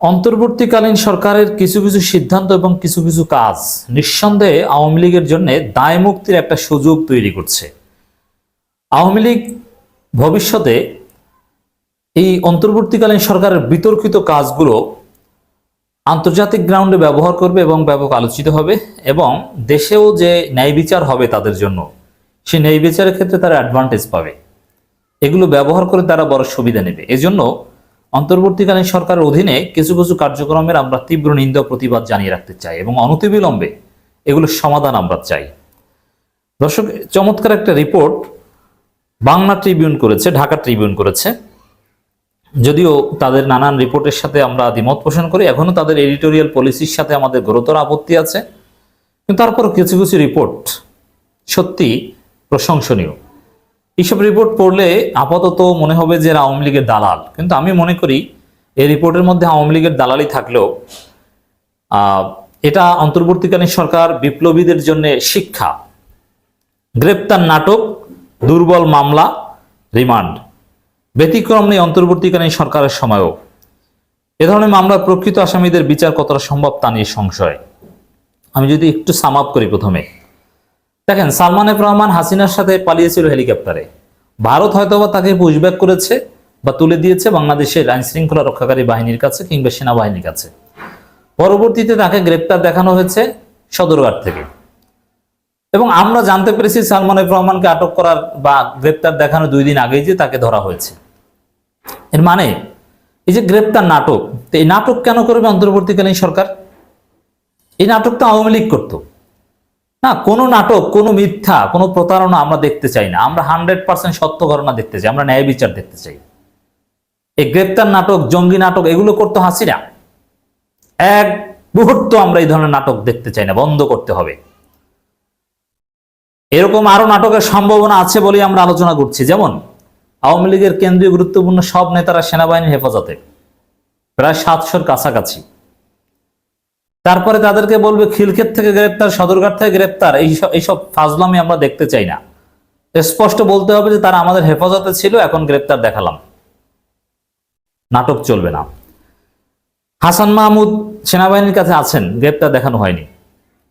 অন্তর্বর্তীকালীন সরকারের কিছু কিছু সিদ্ধান্ত এবং কিছু কিছু কাজ নিঃসন্দেহে আওয়ামী লীগের জন্য দায় মুক্তির একটা সুযোগ তৈরি করছে। আওয়ামী লীগ ভবিষ্যতে এই অন্তর্বর্তীকালীন সরকারের বিতর্কিত কাজগুলো আন্তর্জাতিক গ্রাউন্ডে ব্যবহার করবে এবং ব্যাপক আলোচিত হবে, এবং দেশেও যে ন্যায় বিচার হবে তাদের জন্য, সেই ন্যায় বিচারের ক্ষেত্রে তারা অ্যাডভান্টেজ পাবে। এগুলো ব্যবহার করে তারা বড় সুবিধা নেবে। এজন্য অন্তর্বর্তীকালীন সরকারের অধীনে কিছু কিছু কার্যক্রমের আমরা তীব্র নিন্দা প্রতিবাদ জানিয়ে রাখতে চাই এবং অনতিবিলম্বে এগুলোর সমাধান আমরা চাই। দর্শক, চমৎকার একটা রিপোর্ট বাংলা ট্রিবিউন করেছে, ঢাকা ট্রিবিউন করেছে। যদিও তাদের নানান রিপোর্টের সাথে আমরা দ্বিমত পোষণ করি, এখনো তাদের এডিটোরিয়াল পলিসির সাথে আমাদের গুরুতর আপত্তি আছে, কিন্তু তারপর কিছু কিছু রিপোর্ট সত্যি প্রশংসনীয়। এইসব রিপোর্ট পড়লে আপাতত মনে হবে যে আওয়ামী লীগের দালাল, কিন্তু আমি মনে করি এই রিপোর্টের মধ্যে আওয়ামী লীগের দালালি থাকলেও এটা অন্তর্বর্তীকালীন সরকার বিপ্লবীদের জন্য শিক্ষা। গ্রেপ্তার নাটক, দুর্বল মামলা, রিমান্ড ব্যতিক্রম নেই অন্তর্বর্তীকালীন সরকারের সময়ও। এ ধরনের মামলার প্রকৃত আসামিদের বিচার কতটা সম্ভব তা নিয়ে সংশয়। আমি যদি একটু সাম আপ করি, প্রথমে দেখেন, সালমান এফ রহমান হাসিনার সাথে পালিয়েছিল হেলিকপ্টারে। ভারত হয়তোবা তাকে পুশব্যাক করেছে বা তুলে দিয়েছে বাংলাদেশের আইন শৃঙ্খলা রক্ষাকারী বাহিনীর কাছে কিংবা সেনাবাহিনীর কাছে। পরবর্তীতে তাকে গ্রেপ্তার দেখানো হয়েছে সদরঘাট থেকে, এবং আমরা জানতে পেরেছি সালমান এফ রহমানকে আটক করার বা গ্রেপ্তার দেখানো 2 দিন আগেই যে তাকে ধরা হয়েছে। এর মানে এই যে গ্রেপ্তার নাটক, তো এই নাটক কেন করবে অন্তর্বর্তীকালীন সরকার? এই নাটক তো আওয়ামী লীগ করতো না। কোনো নাটক, কোনো মিথ্যা, কোনো প্রতারণা আমরা দেখতে চাই না। আমরা 100% সত্য ঘটনা দেখতে চাই, আমরা ন্যায় বিচার দেখতে চাই। এই গ্রেপ্তার নাটক, জঙ্গি নাটক এগুলো করতে হাসিনা। এক মুহূর্ত আমরা এই ধরনের নাটক দেখতে চাই না, বন্ধ করতে হবে। এরকম আরো নাটকের সম্ভাবনা আছে বলে আমরা আলোচনা করছি। যেমন আওয়ামী লীগের কেন্দ্রীয় গুরুত্বপূর্ণ সব নেতারা সেনাবাহিনীর হেফাজতে, প্রায় 700-র কাছাকাছি। তারপরে তাদেরকে বলবে খিলক্ষেত থেকে গ্রেপ্তার, সদরঘাট থেকে গ্রেপ্তার। এইসব ফাজলামি আমরা দেখতে চাই না। স্পষ্ট বলতে হবে যে তারা আমাদের হেফাজতে ছিল, এখন গ্রেপ্তার দেখালাম। নাটক চলবে না। হাসান মাহমুদ সেনাবাহিনীর কাছে আছেন, গ্রেপ্তার দেখানো হয়নি।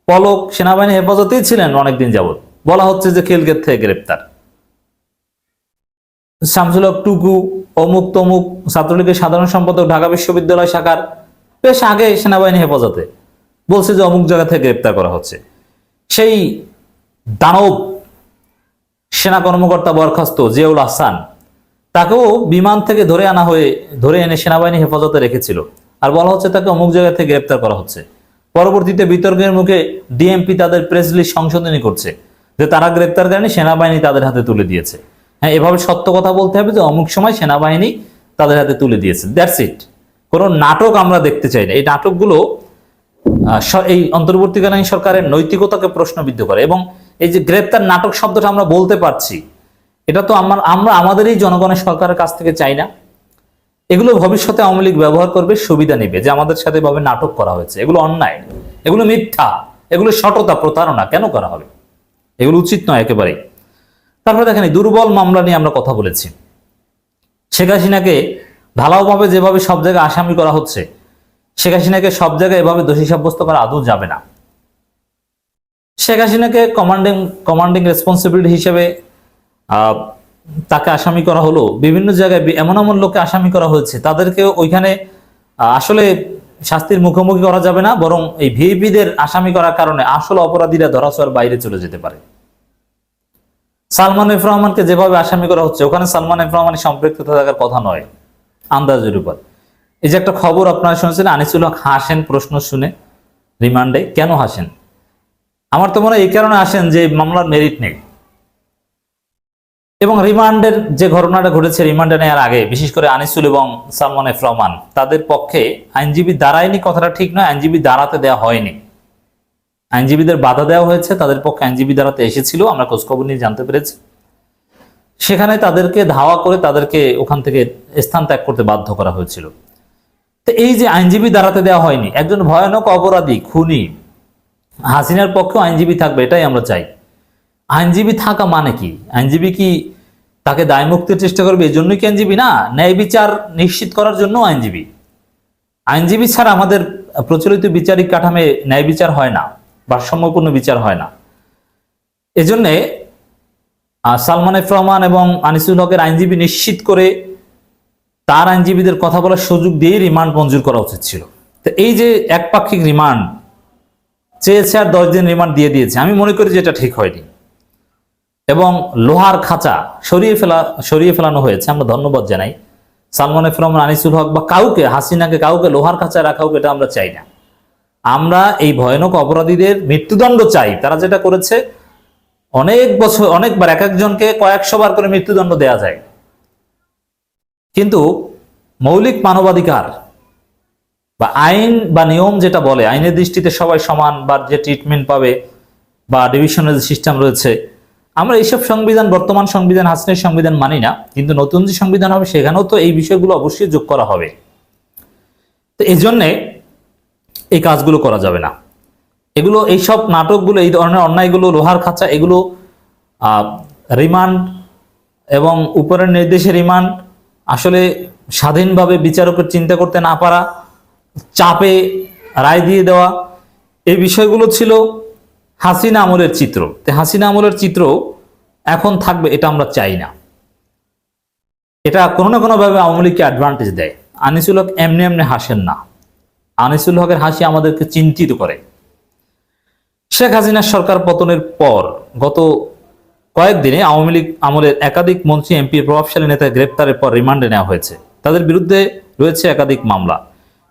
পলক সেনাবাহিনী হেফাজতেই ছিলেন অনেকদিন যাবৎ, বলা হচ্ছে যে খিলক্ষেত থেকে গ্রেপ্তার। শামসুল হক টুকু, অমুক তমুক ছাত্রলীগের সাধারণ সম্পাদক, ঢাকা বিশ্ববিদ্যালয় শাখার, বেশ আগে সেনাবাহিনী হেফাজতে, বলছে যে অমুক জায়গা থেকে গ্রেপ্তার করা হচ্ছে। সেই দানব সেনা কর্মকর্তা বরখাস্ত জিয়াউল আহসান, তাকেও বিমান থেকে ধরে এনে সেনাবাহিনী হেফাজতে রেখেছিল, আর বলা হচ্ছে তাকে অমুক জায়গা থেকে গ্রেপ্তার করা হচ্ছে। পরবর্তীতে বিতর্কের মুখে ডিএমপি তাদের প্রেস রিলিজ সংশোধনী করছে যে তারা গ্রেপ্তার করেনি, সেনাবাহিনী তাদের হাতে তুলে দিয়েছে। হ্যাঁ, এভাবে সত্য কথা বলতে হবে যে অমুক সময় সেনাবাহিনী তাদের হাতে তুলে দিয়েছে। That's it. কোনো নাটক আমরা দেখতে চাই না। এই নাটকগুলো এই অন্তর্বর্তীকালীন সরকারের নৈতিকতাকে প্রশ্নবিদ্ধ করে। এবং এই যে গ্রেপ্তার নাটক শব্দটা আমরা বলতে পারছি, এটা তো আমরা আমাদেরই জনগণের সরকারের কাছ থেকে চাই না। এগুলো ভবিষ্যতে আওয়ামী লীগ ব্যবহার করবে, সুবিধা নেবে যে আমাদের সাথে ভাবে নাটক করা হয়েছে। এগুলো অন্যায়, এগুলো মিথ্যা, এগুলো সততা, প্রতারণা। কেন করা হবে? এগুলো উচিত নয় একেবারেই। তারপরে দেখেন, এই দুর্বল মামলা নিয়ে আমরা কথা বলেছি। শেখ হাসিনাকে ঢালাওভাবে যেভাবে সব জায়গায় আসামি করা হচ্ছে, শেখ হাসিনাকে সব জায়গায় এভাবে দোষী সাব্যস্ত করা আদৌ যাবে না। শেখ হাসিনাকে কমান্ডিং রেসপন্সিবিলিটি হিসেবে তাকে আসামি করা হলো। বিভিন্ন জায়গায় এমন এমন লোককে আসামি করা হয়েছে, তাদেরকে ওইখানে আসলে শাস্তির মুখোমুখি করা যাবে না, বরং এই ভিআইপিদের আসামি করার কারণে আসল অপরাধীরা ধরাছোঁয়ার বাইরে চলে যেতে পারে। সালমান এফ রহমানকে যেভাবে আসামি করা হচ্ছে, ওখানে সালমান এফ রহমানের সম্পৃক্ততা থাকার কথা নয়, আন্দাজের উপর। এই যে একটা খবর আপনারা শুনছেন, আনিসুল হক হাসেন প্রশ্ন শুনে রিমান্ডে। কেন হাসেন? আমার তো মনে হয় এই কারণে আসেন যে মামলার মেরিট নেই। এবং রিমান্ডের যে ঘটনাটা ঘটেছে, রিমান্ডে নেওয়ার আগে বিশেষ করে আনিসুল এবং সালমান এফ রহমান, তাদের পক্ষে আইনজীবী দাঁড়ায়নি, কথাটা ঠিক নয়। আইনজীবী দাঁড়াতে দেওয়া হয়নি, আইনজীবীদের বাধা দেওয়া হয়েছে। তাদের পক্ষে আইনজীবী দাঁড়াতে এসেছিল, আমরা খোঁজখবর নিয়ে জানতে পেরেছি। সেখানে তাদেরকে ধাওয়া করে তাদেরকে ওখান থেকে স্থান ত্যাগ করতে বাধ্য করা হয়েছিল। তো এই যে আইনজীবী দাঁড়াতে দেওয়া হয়নি, একজন ভয়ানক অপরাধী, খুনি হাসিনার পক্ষে আইনজীবী থাকবে, এটাই আমরা চাই। আইনজীবী থাকা মানে কি? আইনজীবী কি তাকে দায় মুক্তির চেষ্টা করবে এই জন্যই কি আইনজীবী? না, ন্যায় বিচার নিশ্চিত করার জন্য আইনজীবী। আইনজীবী ছাড়া আমাদের প্রচলিত বিচারিক কাঠামে ন্যায় বিচার হয় না, ভারসাম্যপূর্ণ বিচার হয় না। এজন্যে সালমান এফ রহমান এবং আনিসুল হকের আইনজীবী নিশ্চিত করে তার আইনজীবীদের কথা বলার সুযোগ দিয়ে রিমান্ড মঞ্জুর করা উচিত ছিল। তো এই যে একপাক্ষিক রিমান্ড চেয়েছে আর 10 দিন রিমান্ড দিয়ে দিয়েছে, আমি মনে করি যে এটা ঠিক হয়নি। এবং লোহার খাঁচা সরিয়ে ফেলানো হয়েছে, আমরা ধন্যবাদ জানাই সালমান এফ রহমান, আনিসুল হক বা কাউকে, হাসিনাকে কাউকে লোহার খাঁচায় রাখা হোক, এটা আমরা চাই না। আমরা এই ভয়ানক অপরাধীদের মৃত্যুদণ্ড চাই। তারা যেটা করেছে, অনেক বছর, অনেকবার, এক একজনকে কয়েকশো বার করে মৃত্যুদণ্ড দেয়া যায়, কিন্তু মৌলিক মানবাধিকার বা আইন বা নিয়ম যেটা বলে আইনের দৃষ্টিতে সবাই সমান বা যে ট্রিটমেন্ট পাবে বা ডিভিশনের যে সিস্টেম রয়েছে, আমরা এইসব সংবিধান, বর্তমান সংবিধান, হাসিনের সংবিধান মানি না। কিন্তু নতুন যে সংবিধান হবে সেখানেও তো এই বিষয়গুলো অবশ্যই যোগ করা হবে। তো এই জন্যে এই কাজগুলো করা যাবে না। এগুলো, এইসব নাটকগুলো, এই ধরনের অন্যায়গুলো, লোহার খাঁচা, এগুলো রিমান্ড এবং উপরের নির্দেশে রিমান্ড, আসলে স্বাধীনভাবে বিচারকের চিন্তা করতে না পারা, চাপে রায় দিয়ে দেওয়া, এই বিষয়গুলো ছিল হাসিনা আমলের চিত্র। হাসিনা আমলের চিত্র এখন থাকবে, এটা আমরা চাই না। এটা কোনো না কোনোভাবে আওয়ামী লীগকে অ্যাডভান্টেজ দেয়। আনিসুল হক এমনি এমনি হাসেন না, আনিসুল হকের হাসি আমাদেরকে চিন্তিত করে। শেখ হাসিনার সরকার পতনের পর গত কয়েকদিনে আওয়ামী লীগ আমলের একাধিক মন্ত্রী, এমপি, প্রভাবশালী নেতা গ্রেপ্তারের পর রিমান্ডে নেওয়া হয়েছে। তাদের বিরুদ্ধে রয়েছে একাধিক মামলা।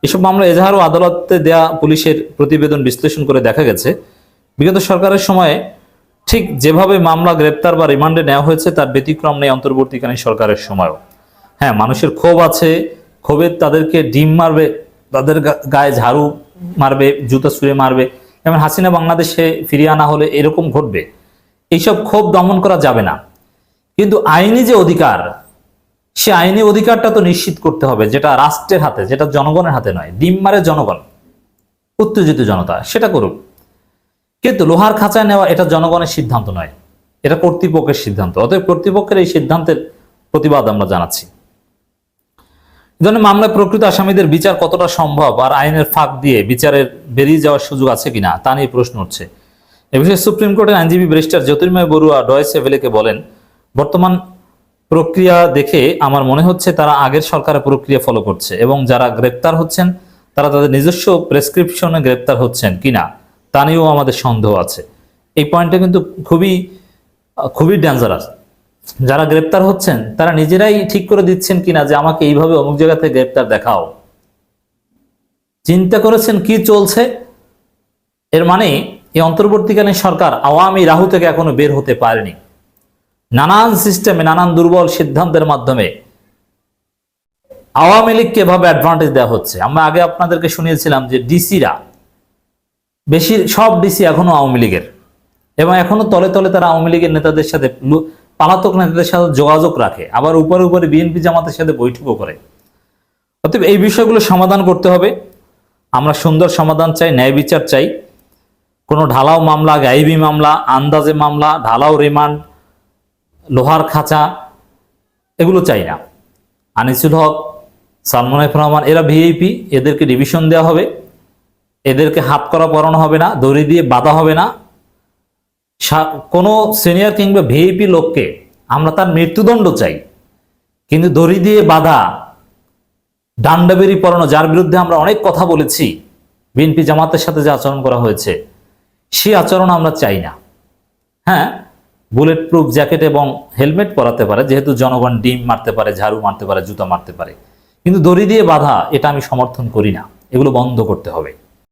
এসব মামলা এজাহার ও আদালতে দেয়া পুলিশের প্রতিবেদন বিশ্লেষণ করে দেখা গেছে, বিগত সরকারের সময়ে ঠিক যেভাবে মামলা, গ্রেপ্তার বা রিমান্ডে নেওয়া হয়েছে তার ব্যতিক্রম নেই অন্তর্বর্তীকালীন সরকারের সময়ও। হ্যাঁ, মানুষের ক্ষোভ আছে, ক্ষোভে তাদেরকে ডিম মারবে, তাদের গায়ে ঝাড়ু মারবে, জুতা ছুঁড়ে মারবে, যেমন হাসিনা বাংলাদেশে ফিরিয়ে আনা হলে এরকম ঘটবে। এইসব ক্ষোভ দমন করা যাবে না, কিন্তু আইনি যে অধিকার, সে আইনি অধিকারটা তো নিশ্চিত করতে হবে, যেটা রাষ্ট্রের হাতে, যেটা জনগণের হাতে নয়। ডিম মারে জনগণ, উত্তেজিত জনতা, সেটা করুক। কিন্তু লোহার খাঁচায় নেওয়া এটা জনগণের সিদ্ধান্ত নয়, এটা কর্তৃপক্ষের সিদ্ধান্ত। অতএব কর্তৃপক্ষের এই সিদ্ধান্তের প্রতিবাদ আমরা জানাচ্ছি। এই জন্য মামলায় প্রকৃত আসামিদের বিচার কতটা সম্ভব আর আইনের ফাঁক দিয়ে বিচারের বেরিয়ে যাওয়ার সুযোগ আছে কিনা তা নিয়ে প্রশ্ন উঠছে। এ বিষয়ে সুপ্রিম কোর্টের আইনজীবী ব্যারিস্টার জ্যোতির্ময় বড়ুয়া ডয়েচে ভেলেকে বলেন, বর্তমান প্রক্রিয়া দেখে আমার মনে হচ্ছে তারা আগের সরকারের প্রক্রিয়া ফলো করছে এবং যারা গ্রেপ্তার হচ্ছেন তারা তাদের নিজস্ব প্রেসক্রিপশনে গ্রেপ্তার হচ্ছেন কিনা তা নিয়েও আমাদের সন্দেহ আছে। এই পয়েন্টটা কিন্তু খুবই খুবই ডেঞ্জারাস। যারা গ্রেপ্তার হচ্ছেন তারা নিজেরাই ঠিক করে দিচ্ছেন কিনা যে আমাকে এইভাবে অমুক জায়গাতে গ্রেপ্তার দেখাও। চিন্তা করেছেন কি চলছে? এর মানে এই অন্তর্বর্তীকালীন সরকার আওয়ামী রাহু থেকে এখনো বের হতে পারেনি। নানান সিস্টেমে, নানান দুর্বল সিদ্ধান্তের মাধ্যমে আওয়ামী লীগকে এভাবে অ্যাডভান্টেজ দেওয়া হচ্ছে। আমরা আগে আপনাদেরকে শুনিয়েছিলাম যে ডিসিরা, সব ডিসি এখনো আওয়ামী লীগের, এবং এখনো তলে তলে তারা আওয়ামী লীগের নেতাদের সাথে, পলাতক নেতাদের সাথে যোগাযোগ রাখে, আবার উপরে উপরে বিএনপি জামাতের সাথে বৈঠকও করে। অতএব এই বিষয়গুলো সমাধান করতে হবে। আমরা সুন্দর সমাধান চাই, ন্যায় বিচার চাই। কোনো ঢালাও মামলা, গাইবি মামলা, আন্দাজে মামলা, ঢালাও রিমান্ড, লোহার খাঁচা, এগুলো চাই না। আনিসুল হক, সালমান এফ রহমান, এরা ভিআইপি, এদেরকে ডিভিশন দেওয়া হবে, এদেরকে হাত করা পরানো হবে না, দড়ি দিয়ে বাঁধা হবে না। কোনো সিনিয়র কিংবা ভিআইপি লোককে আমরা তার মৃত্যুদণ্ড চাই, কিন্তু দড়ি দিয়ে বাঁধা, ডান্ডাবেরি পরানো, যার বিরুদ্ধে আমরা অনেক কথা বলেছি, বিএনপি জামাতের সাথে যে আচরণ করা হয়েছে, সেই আচরণ আমরা চাই না। হ্যাঁ, বুলেট প্রুফ জ্যাকেট এবং হেলমেট পরাতে পারে, যেহেতু জনগণ ডিম মারতে পারে, ঝাড়ু মারতে পারে, জুতা মারতে পারে, কিন্তু দড়ি দিয়ে বাঁধা এটা আমি সমর্থন করি না। এগুলো বন্ধ করতে হবে।